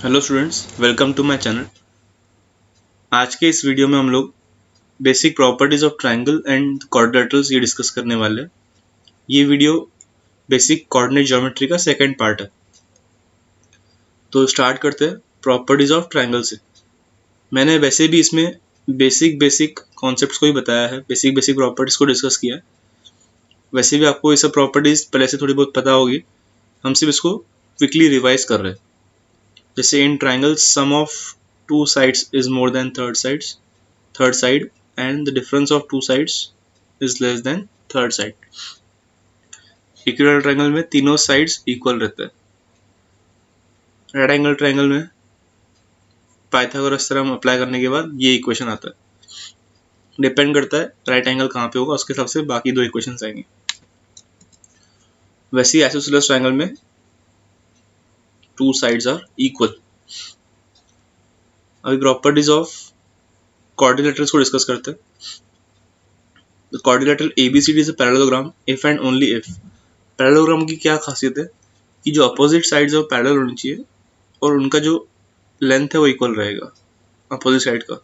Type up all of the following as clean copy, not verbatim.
Hello students, welcome to my channel. आज के इस वीडियो में हम लोग basic properties of triangle and quadrilaterals ये डिस्कस करने वाले हैं। ये वीडियो बेसिक कोऑर्डिनेट ज्योमेट्री का सेकंड पार्ट है। तो स्टार्ट करते हैं प्रॉपर्टीज ऑफ ट्रायंगल से। मैंने वैसे भी इसमें बेसिक कॉन्सेप्ट्स को ही बताया है, बेसिक प्रॉपर्टीज को डिस्कस किया है। वैसे भी आपको ये सब प्रॉपर्टीज पहले से थोड़ी बहुत पता होगी, हम सिर्फ इसको क्विकली रिवाइज कर रहे हैं। जैसे इन triangles sum of two sides is more than third side and the difference of two sides is less than third side. Equilateral triangle में तीनों साइड्स इक्वल रहते हैं। राइट एंगल ट्रायंगल में पाइथागोरस थ्योरम अप्लाई करने के बाद ये equation आता है। डिपेंड करता है राइट एंगल कहाँ पे होगा, उसके हिसाब से बाकी दो इक्वेशंस आएंगे। वैसे ही आइसोसेलेस ट्रायंगल में टू साइड्स आर इक्वल। अभी प्रॉपर्टीज ऑफ क्वाड्रिलेटरल्स को डिस्कस करते हैं। The quadrilateral ABCD is a parallelogram if and only if। Parallelogram की क्या खासियत है कि जो अपोजिट साइड्स है वो पैरेलल होनी चाहिए और उनका जो लेंथ है वो इक्वल रहेगा। अपोजिट साइड का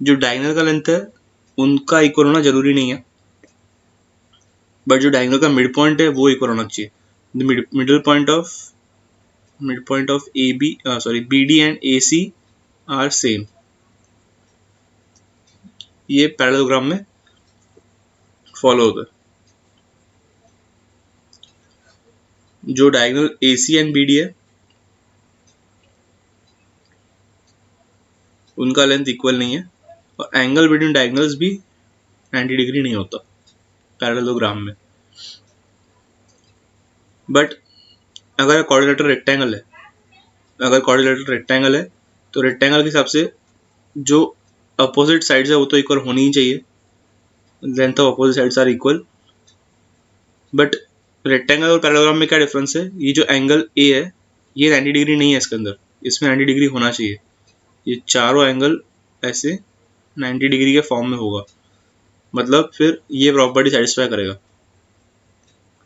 जो डायगोनल का लेंथ है उनका इक्वल होना जरूरी नहीं है, बट जो डायगोनल का मिड पॉइंट है वो इक्वल होना चाहिए। The mid point of BD and AC are same. ये पैरेललोग्राम में फॉलो होता है। जो डायगोनल AC एंड BD है उनका लेंथ इक्वल नहीं है और एंगल बिटवीन डायगोनल्स भी 90 डिग्री नहीं होता पैरेललोग्राम में। बट अगर क्वाड्रिलेटरल रेक्टेंगल है तो रेक्टेंगल के हिसाब से जो अपोजिट साइड्स है वो तो इक्वल होनी ही चाहिए। Length of opposite sides are equal. But rectangle और पैरेललोग्राम में क्या डिफरेंस है, ये जो एंगल ए है ये 90 डिग्री नहीं है इसके अंदर, इसमें 90 डिग्री होना चाहिए। ये चारों एंगल ऐसे 90 डिग्री के फॉर्म में होगा, मतलब फिर ये प्रॉपर्टी सेटिस्फाई करेगा।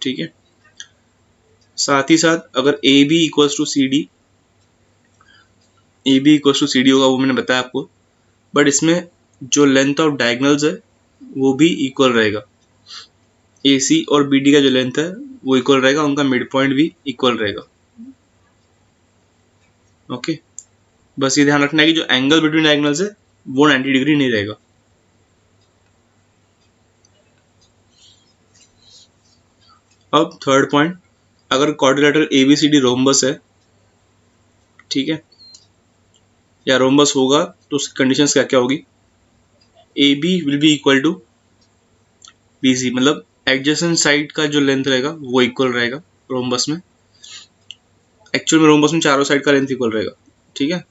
ठीक है। साथ ही साथ अगर A B equals to C D होगा, वो मैंने बताया आपको। बट इसमें जो लेंथ ऑफ डायगोनल्स है वो भी इक्वल रहेगा। AC और BD का जो लेंथ है वो इक्वल रहेगा, उनका मिड पॉइंट भी इक्वल रहेगा। ओके, बस ये ध्यान रखना है कि जो एंगल बिटवीन डायगोनल्स है वो 90 डिग्री नहीं रहेगा। अब थर्ड पॉइंट, अगर क्वाड्रिलेटरल ABCD रोम्बस है, ठीक है, या रोम्बस होगा तो उसकी कंडीशंस क्या क्या होगी। AB will be equal to BC, मतलब एडजेसेंट साइड का जो लेंथ रहेगा वो इक्वल रहेगा रोम्बस में। एक्चुअल में रोम्बस में चारों साइड का लेंथ इक्वल रहेगा। ठीक है,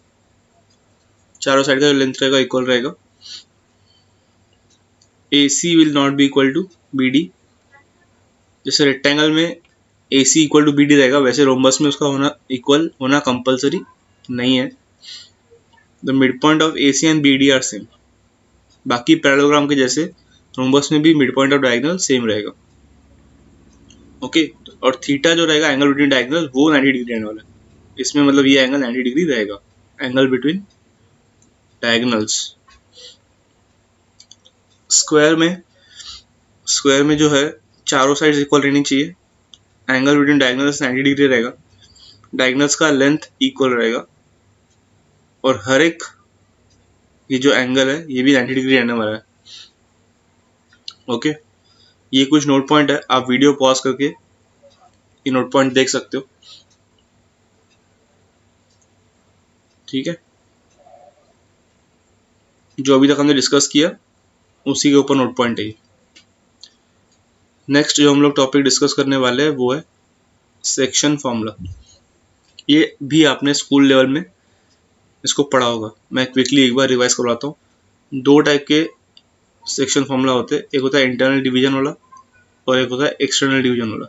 चारों साइड का जो लेंथ रहेगा इक्वल रहेगा। AC will not be equal to BD। जैसे रेक्टेंगल में AC इक्वल टू BD रहेगा, वैसे रोम्बस में उसका होना इक्वल होना कंपलसरी नहीं है। The mid point of AC and BD are same. बाकी पैरेललोग्राम के जैसे रोम्बस में भी mid point of diagonal same रहेगा। ओके, और थीटा जो रहेगा एंगल बिटवीन डायगोनल वो 90 डिग्री रहने वाला है। इसमें मतलब ये एंगल 90 डिग्री रहेगा, एंगल बिटवीन डायगोनल्स। स्क्वायर में जो है चारों साइड्स इक्वल रहनी चाहिए। एंगल बिटवीन डायगोनल्स 90 डिग्री रहेगा, डायगोनल्स का लेंथ इक्वल रहेगा और हर एक ये जो एंगल है ये भी 90 डिग्री रहने वाला है। ओके, ये कुछ नोट पॉइंट है, आप वीडियो पॉज करके ये नोट पॉइंट देख सकते हो। ठीक है, जो अभी तक हमने डिस्कस किया उसी के ऊपर नोट पॉइंट है ये। नेक्स्ट जो हम लोग टॉपिक डिस्कस करने वाले हैं वो है सेक्शन फॉर्मूला। ये भी आपने स्कूल लेवल में इसको पढ़ा होगा, मैं क्विकली एक बार रिवाइज करवाता हूँ। दो टाइप के सेक्शन फॉर्मूला होते हैं, एक होता है इंटरनल डिवीजन वाला और एक होता है एक्सटर्नल डिवीजन वाला।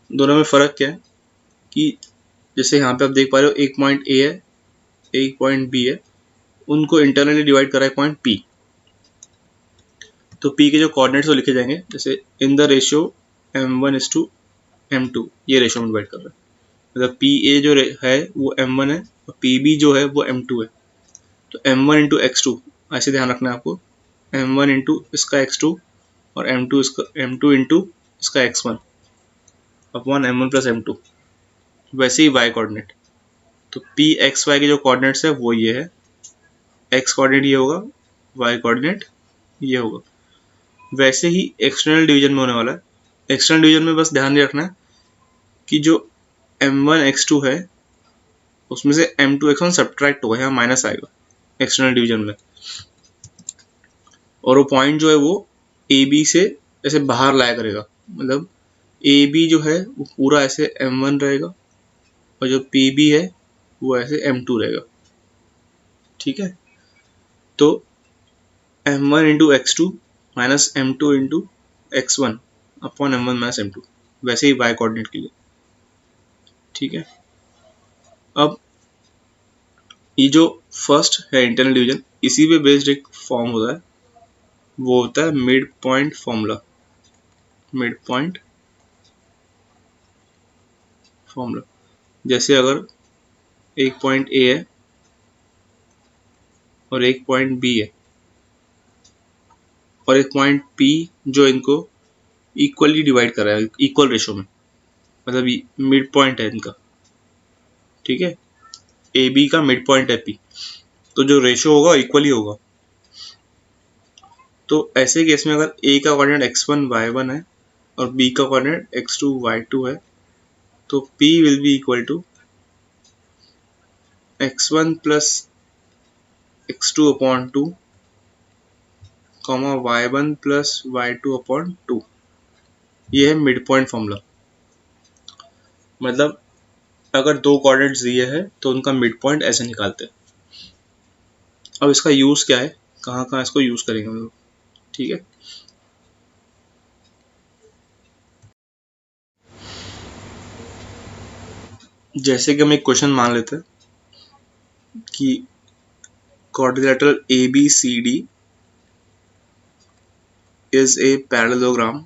दोनों में फ़र्क क्या है कि जैसे यहाँ पे आप देख पा रहे हो एक पॉइंट A है, एक पॉइंट B है, उनको इंटरनली डिवाइड करा है पॉइंट P। तो P के जो कोऑर्डिनेट्स वो लिखे जाएंगे जैसे इन द रेशियो M1:M2, ये रेशियो में डिवाइड कर रहा है। मतलब पी ए जो है वो M1 है और पी बी जो है वो M2 है। तो M1 इंटू X2 ऐसे ध्यान रखना है आपको, M1 इंटू इसका X2 और M2 इसका M2 इंटू इसका X1 upon M1 plus M2। वैसे ही y कोऑर्डिनेट, तो पी एक्स वाई के जो कोऑर्डिनेट्स है वो ये है, x कोऑर्डिनेट ये होगा, y कोऑर्डिनेट ये होगा। वैसे ही एक्सटर्नल डिवीजन में होने वाला है। एक्सटर्नल डिवीजन में बस ध्यान रखना है कि जो M1 X2 है उसमें से M2 X1 सब्ट्रैक्ट होगा, यहाँ माइनस आएगा एक्सटर्नल डिवीजन में, और वो पॉइंट जो है वो ए बी से ऐसे बाहर लाया करेगा। मतलब ए बी जो है वो पूरा ऐसे M1 रहेगा और जो पी बी है वो ऐसे M2 रहेगा। ठीक है, तो M1 into X2 minus M2 into X1 upon M1 minus M2, वैसे ही y कोऑर्डिनेट के लिए। ठीक है, अब ये जो फर्स्ट है इंटरनल डिवीजन, इसी पे बेस्ड एक फॉर्म होता है, वो होता है mid point formula. Mid point formula, जैसे अगर एक पॉइंट ए है और एक पॉइंट बी है और एक पॉइंट पी जो इनको इक्वली डिवाइड कर रहा है, इक्वल रेशो में, मतलब मिड पॉइंट है इनका। ठीक है, ए बी का मिड पॉइंट है पी, तो जो रेशो होगा इक्वली होगा। तो ऐसे केस में अगर ए का कोऑर्डिनेट x1 y1 है और बी का कोऑर्डिनेट x2 y2 है, तो p will be equal to x1 plus x2 upon 2 comma y1 plus y2 upon 2। ये है मिड पॉइंट फॉर्मूला। मतलब अगर दो कोऑर्डिनेट्स दिए हैं तो उनका मिड पॉइंट ऐसे निकालते हैं। अब इसका यूज क्या है, कहाँ कहाँ इसको यूज करेंगे हम लोग। ठीक है, जैसे कि हम एक क्वेश्चन मान लेते हैं कि quadrilateral ABCD is a parallelogram।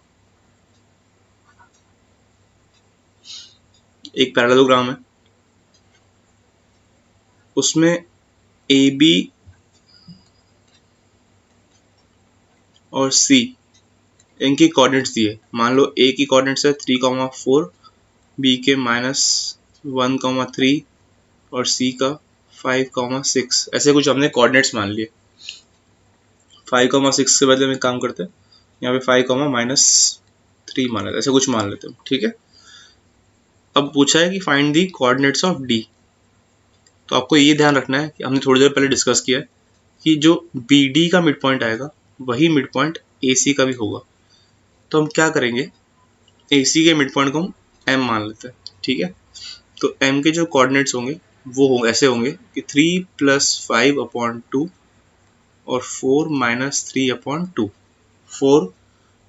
एक पैरेललोग्राम है, उसमें AB और C इनके कोऑर्डिनेट्स दिए। मान लो A की कोऑर्डिनेट्स है 3,4, B के -1,3 और C का 5,6। ऐसे कुछ हमने कोऑर्डिनेट्स मान लिए। 5,6 के बदले में काम करते हैं, यहाँ पे 5,-3 मान लेते, ऐसे कुछ मान लेते हैं। ठीक है, अब पूछा है कि find the coordinates of D। तो आपको ये ध्यान रखना है कि हमने थोड़ी देर पहले डिस्कस किया है कि जो BD का मिड पॉइंट आएगा वही मिड पॉइंट AC का भी होगा। तो हम क्या करेंगे, AC के मिड पॉइंट को हम M मान लेते हैं। ठीक है, तो M के जो कोऑर्डिनेट्स होंगे वो ऐसे होंगे कि 3 + 5 अपॉन 2 और 4 - 3 अपॉन 2। 4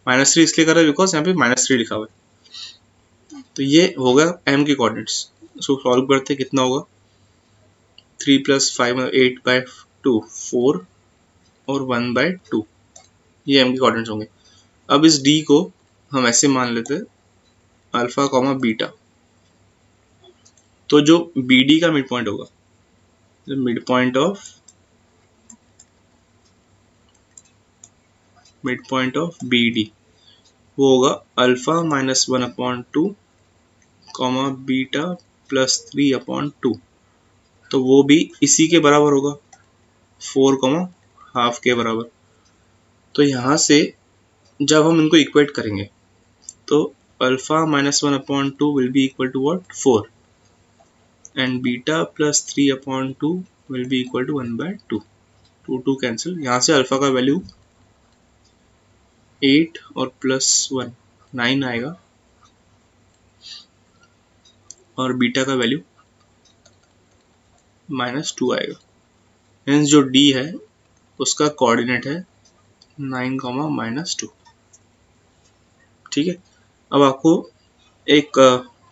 -3 इसलिए कर रहे हैं बिकॉज यहाँ पे -3 लिखा हुआ है। तो ये होगा M के कोऑर्डिनेट्स। इसको सॉल्व करते कितना होगा, 3 + 5 8/2 4 और 1/2, ये M के कोऑर्डिनेट्स होंगे। अब इस D को हम ऐसे मान लेते हैं अल्फा कॉमा बीटा। तो जो BD का मिड पॉइंट होगा, मिड पॉइंट ऑफ BD वो होगा अल्फा -1/2 कॉमा बीटा +3/2। तो वो भी इसी के बराबर होगा, 4,½ के बराबर। तो यहाँ से जब हम इनको इक्वेट करेंगे तो alpha -1/2 will be equal to what, 4, and beta +3/2 will be equal to 1/2। 2 cancel, यहाँ से अल्फा का वैल्यू 8 और +1 9 आएगा और बीटा का वैल्यू -2 आएगा। मीन्स जो D है उसका कोऑर्डिनेट है 9, -2। ठीक है, अब आपको एक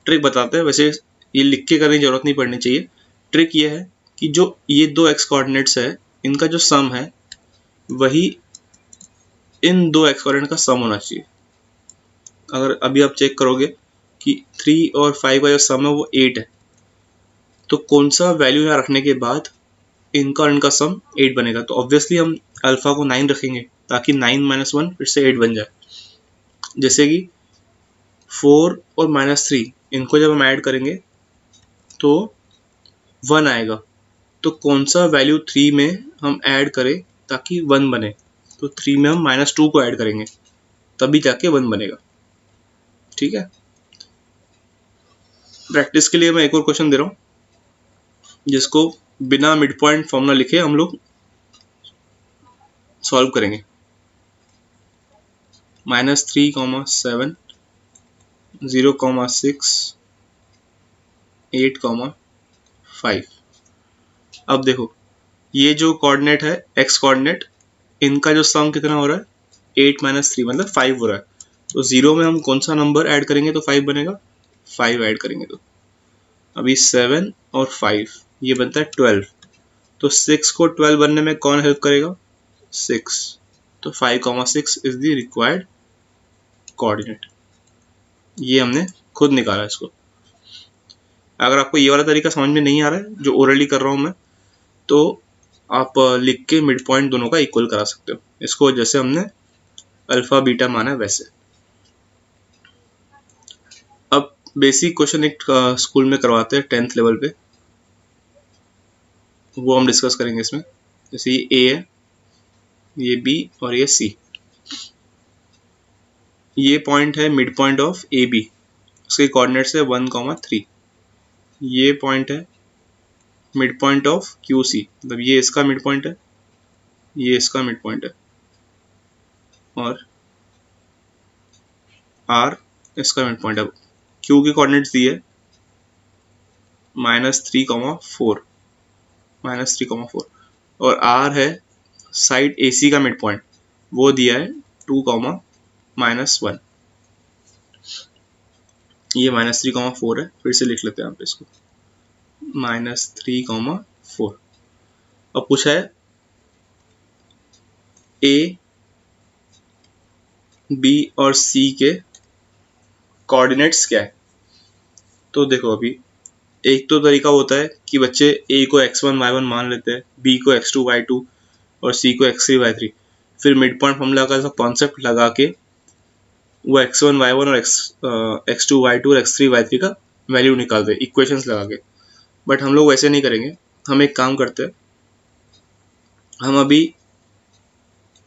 ट्रिक बताते हैं। वैसे ये लिख के करने की जरूरत नहीं पड़नी चाहिए। ट्रिक ये है कि जो ये दो x कोऑर्डिनेट्स है इनका जो सम है वही इन दो x कोऑर्डिनेट का सम होना चाहिए। अगर अभी आप चेक करोगे कि 3 और 5 का जो सम है वो 8 है, तो कौन सा वैल्यू यहाँ रखने के बाद इनका और इनका सम 8 बनेगा। तो ऑब्वियसली हम अल्फा को 9 रखेंगे ताकि 9 - 1 फिर से 8 बन जाए। जैसे कि 4 और -3 इनको जब हम ऐड करेंगे तो 1 आएगा। तो कौन सा वैल्यू 3 में हम ऐड करें ताकि 1 बने। तो 3 में हम -2 को ऐड करेंगे तभी जाके 1 बनेगा। ठीक है, प्रैक्टिस के लिए मैं एक और क्वेश्चन दे रहा हूँ जिसको बिना मिड पॉइंट फॉर्मूला लिखे हम लोग सॉल्व करेंगे। -3, 7, 0, 6, 8, 5। अब देखो ये जो कोऑर्डिनेट है x कोऑर्डिनेट, इनका जो सम कितना हो रहा है 8 - 3 मतलब 5 हो रहा है। तो 0 में हम कौन सा नंबर ऐड करेंगे तो 5 बनेगा, 5 ऐड करेंगे। तो अभी 7 और 5 ये बनता है 12। तो 6 को 12 बनने में कौन हेल्प करेगा, 6। तो 5, 6 इज द रिक्वायर्ड कोऑर्डिनेट। ये हमने खुद निकाला इसको। अगर आपको ये वाला तरीका समझ में नहीं आ रहा है जो ओरली कर रहा हूँ मैं, तो आप लिख के मिड पॉइंट दोनों का इक्वल करा सकते हो इसको, जैसे हमने अल्फा बीटा माना है वैसे। अब बेसिक क्वेश्चन एक स्कूल में करवाते हैं 10th लेवल पे, वो हम डिस्कस करेंगे इसमें। जैसे ये ए है, ये बी और ये सी। ये पॉइंट है mid point of A B, उसके कोऑर्डिनेट्स है 1, 3। ये पॉइंट है mid point of Q C, मतलब ये इसका मिड पॉइंट है, ये इसका मिड पॉइंट है, और आर इसका मिड पॉइंट है। क्यू के कोऑर्डिनेट्स दिए -3, 4, -3, 4, और आर है साइड ए सी का मिड पॉइंट, वो दिया है 2, -1। ये -3, 4 है। फिर से लिख लेते हैं आप इसको, -3, 4। अब पूछा है ए बी और सी के कोऑर्डिनेट्स क्या है। तो देखो अभी एक तो तरीका होता है कि बच्चे ए को x1 y1 मान लेते हैं, बी को x2 y2 और सी को x3 y3। फिर मिड पॉइंट फॉर्मूला का कॉन्सेप्ट लगा के वो x1 y1 और x2 y2 और x3 y3 का वैल्यू निकाल दे इक्वेशंस लगा के। बट हम लोग वैसे नहीं करेंगे। हम एक काम करते हैं, हम अभी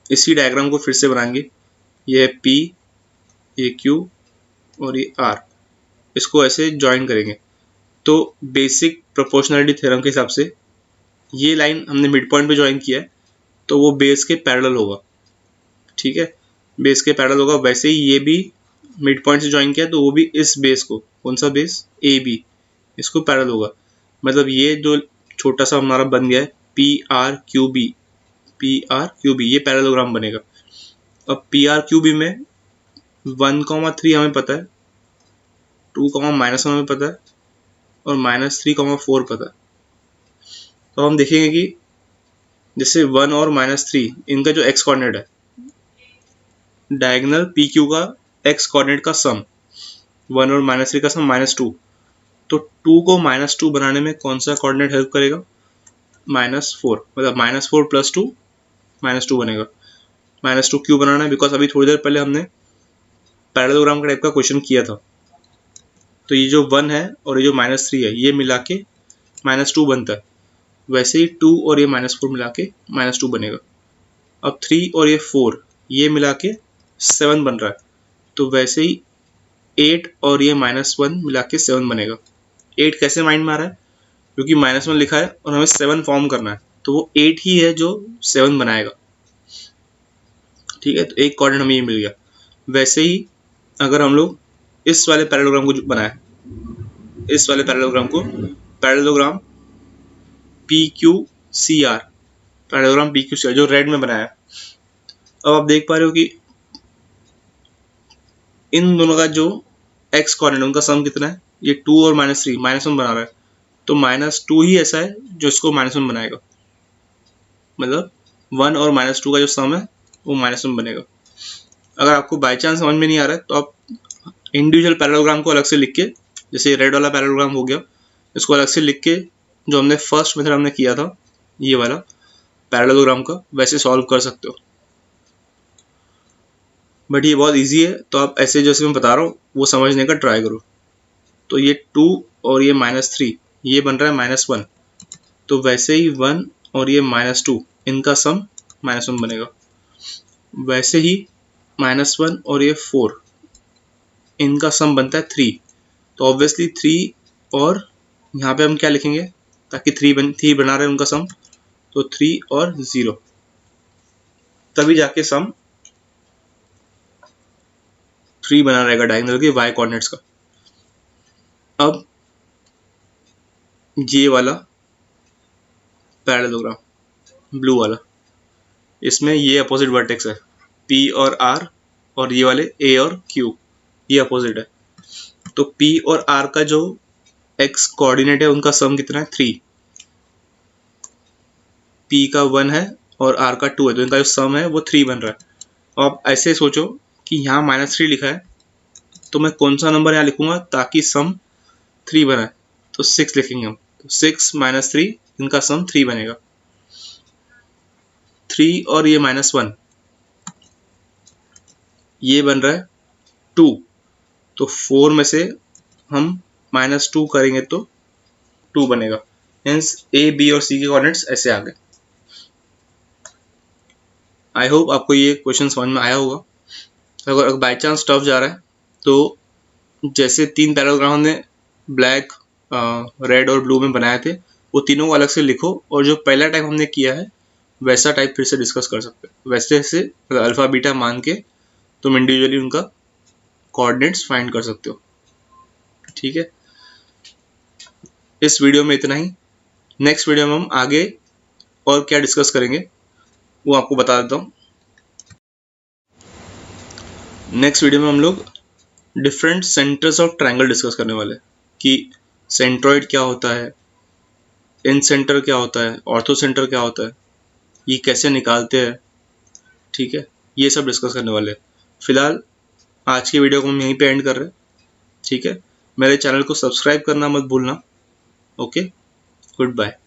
इसी डायग्राम को फिर से बनाएंगे। ये P, ये Q और ये R, इसको ऐसे ज्वाइन करेंगे। तो बेसिक प्रोपोर्शनलिटी थ्योरम के हिसाब से ये लाइन हमने मिड पॉइंट पे ज्वाइन किया है तो वो बेस के पैरेलल होगा। ठीक है, बेस के पैरेलल होगा। वैसे ही ये भी मिड पॉइंट से ज्वाइन किया तो वो भी इस बेस को, कौन सा बेस, ए बी, इसको पैरेलल होगा। मतलब ये जो छोटा सा हमारा बन गया है P R Q B, P R Q B, ये पैरेललोग्राम बनेगा। अब पी आर क्यू बी में 1, 3 हमें पता है, 2, -1 हमें पता है, और -3, 4 पता है। तो हम देखेंगे कि जैसे 1 और -3 इनका जो x कोऑर्डिनेट है, डायगोनल पी क्यू का x कोऑर्डिनेट का सम 1 और -3 का सम -2। तो 2 को -2 बनाने में कौन सा कोऑर्डिनेट हेल्प करेगा, -4। मतलब -4 + 2 -2 बनेगा। -2 क्यों बनाना है, बिकॉज अभी थोड़ी देर पहले हमने पैरेललोग्राम का टाइप का क्वेश्चन किया था। तो ये जो 1 है और ये जो -3 है ये मिला के -2 बनता है। वैसे ही 2 और ये -4 मिला के -2 बनेगा। अब 3 और ये 4 ये मिला के 7 बन रहा है। तो वैसे ही 8 और ये -1 मिला के 7 बनेगा। 8 कैसे माइंड में आ रहा है, क्योंकि -1 लिखा है और हमें 7 फॉर्म करना है, तो वो 8 ही है जो 7 बनाएगा। ठीक है, तो एक कोऑर्डिनेट हमें ये मिल गया। वैसे ही अगर हम लोग इस वाले पैरेललोग्राम को बनाए, इस वाले पैरेललोग्राम को, parallelogram P Q C R, parallelogram P Q C R जो रेड में बनाया है। अब आप देख पा रहे हो कि इन दोनों का जो x कोऑर्डिनेट उनका सम कितना है, ये 2 और -3 -1 बना रहा है। तो -2 ही ऐसा है जो इसको -1 बनाएगा। मतलब 1 और -2 का जो सम है वो -1 बनेगा। अगर आपको बाई चांस समझ में नहीं आ रहा है तो आप इंडिविजुअल पैरेललोग्राम को अलग से लिख के, जैसे रेड वाला पैरेललोग्राम हो गया, इसको अलग से लिख के जो हमने फर्स्ट मेथड हमने किया था ये वाला पैरेललोग्राम का, वैसे सॉल्व कर सकते हो। बट ये बहुत इजी है, तो आप ऐसे जैसे मैं बता रहा हूँ वो समझने का ट्राई करो। तो ये 2 और ये -3 ये बन रहा है -1, तो वैसे ही 1 और ये -2 इनका सम -1 बनेगा। वैसे ही -1 और ये 4 इनका सम बनता है 3, तो ऑब्वियसली 3 और यहाँ पे हम क्या लिखेंगे ताकि 3 बना रहे हैं उनका सम, तो 3 और 0, तभी जाके सम 3 बना रहेगा डायगोनल के y कोऑर्डिनेट्स का। अब ये वाला पैरेललोग्राम ब्लू वाला, इसमें ये अपोजिट वर्टेक्स है P और R, और ये वाले A और Q ये अपोजिट है। तो P और R का जो x कोऑर्डिनेट है उनका सम कितना है 3, P का 1 है और R का 2 है, तो इनका जो सम है वो 3 बन रहा है। अब ऐसे सोचो कि यहाँ -3 लिखा है, तो मैं कौन सा नंबर यहाँ लिखूंगा ताकि सम 3 बनाए, तो 6 लिखेंगे हम। तो 6 - 3 इनका सम 3 बनेगा। 3 और ये -1 ये बन रहा है 2, तो 4 में से हम -2 करेंगे तो 2 बनेगा। हेंस A, B और C के कोऑर्डिनेट्स ऐसे आ गए। आई होप आपको ये क्वेश्चन समझ में आया होगा। अगर बाई चांस टफ जा रहा है तो जैसे 3 पैराग्राफ हमने ब्लैक, रेड और ब्लू में बनाए थे, वो तीनों को अलग से लिखो, और जो पहला टाइप हमने किया है वैसा टाइप फिर से डिस्कस कर सकते हो। वैसे से अल्फा बीटा मान के तुम इंडिविजुअली उनका कोऑर्डिनेट्स फाइंड कर सकते हो। ठीक है, इस वीडियो में इतना ही। नेक्स्ट वीडियो में हम आगे और क्या डिस्कस करेंगे वो आपको बता देता हूँ। नेक्स्ट वीडियो में हम लोग different centres of triangle discuss करने वाले हैं कि सेंट्रॉइड क्या होता है, इन सेंटर क्या होता है, ऑर्थो सेंटर क्या होता है, ये कैसे निकालते हैं। ठीक है, ये सब डिस्कस करने वाले हैं। फिलहाल आज की वीडियो को हम यहीं पे एंड कर रहे हैं। ठीक है, मेरे चैनल को सब्सक्राइब करना मत भूलना। Okay, good bye.